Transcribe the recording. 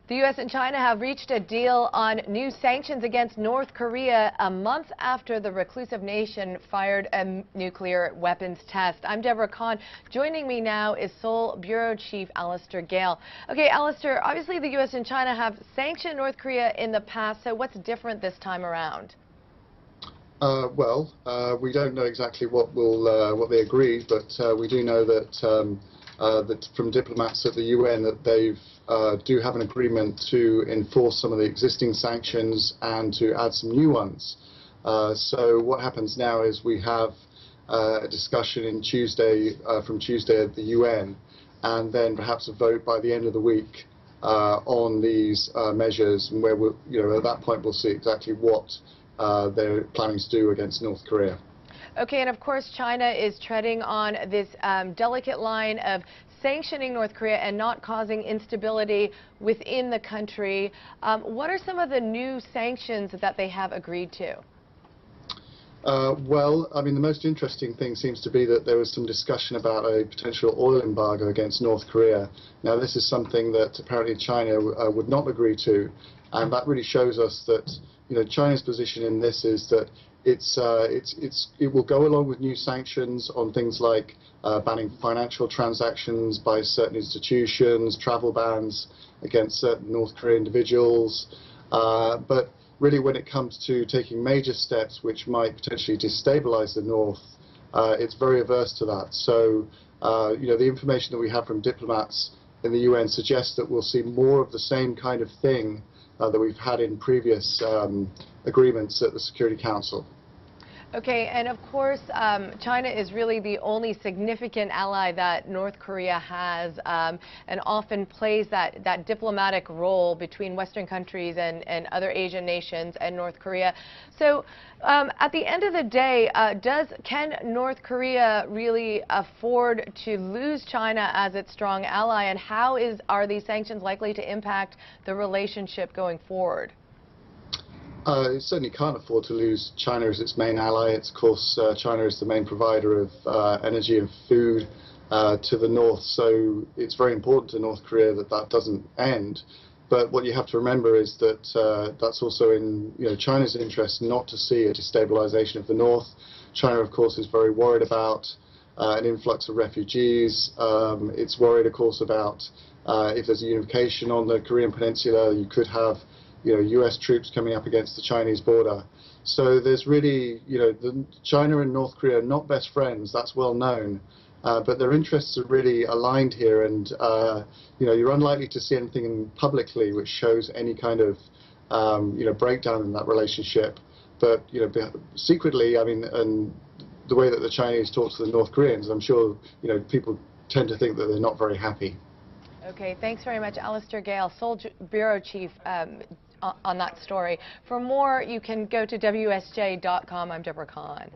The U.S. and China have reached a deal on new sanctions against North Korea a month after the reclusive nation fired a nuclear weapons test. I'm Deborah Kahn. Joining me now is Seoul Bureau Chief Alistair Gale. Okay, Alistair, obviously the U.S. and China have sanctioned North Korea in the past, so what's different this time around? We don't know exactly what they agreed, but we do know that that from diplomats at the UN that they do have an agreement to enforce some of the existing sanctions and to add some new ones. So what happens now is we have a discussion from Tuesday at the UN, and then perhaps a vote by the end of the week on these measures, and where at that point we'll see exactly what they're planning to do against North Korea. Okay, and of course China is treading on this delicate line of sanctioning North Korea and not causing instability within the country. What are some of the new sanctions that they have agreed to? The most interesting thing seems to be that there was some discussion about a potential oil embargo against North Korea. Now, this is something that apparently China would not agree to, and that really shows us that China's position in this is that it will go along with new sanctions on things like banning financial transactions by certain institutions, travel bans against certain North Korean individuals, but really when it comes to taking major steps which might potentially destabilize the North, it's very averse to that. So the information that we have from diplomats in the UN suggests that we'll see more of the same kind of thing that we've had in previous agreements at the Security Council. Okay, and of course, China is really the only significant ally that North Korea has, and often plays that diplomatic role between Western countries and other Asian nations and North Korea. So, at the end of the day, can North Korea really afford to lose China as its strong ally, and how are these sanctions likely to impact the relationship going forward? It certainly can't afford to lose China as its main ally. Of course, China is the main provider of energy and food to the North, so it's very important to North Korea that that doesn't end. But what you have to remember is that that's also in China's interest not to see a destabilization of the North. China, of course, is very worried about an influx of refugees. It's worried, of course, about if there's a unification on the Korean Peninsula, you could have US troops coming up against the Chinese border. So there's really, China and North Korea are not best friends, that's well known, but their interests are really aligned here, and you're unlikely to see anything publicly which shows any kind of breakdown in that relationship. But secretly, and the way that the Chinese talk to the North Koreans, I'm sure people tend to think that they're not very happy. Okay, thanks very much, Alistair Gale, Seoul Bureau Chief, on that story. For more, you can go to WSJ.com. I'm Deborah Kahn.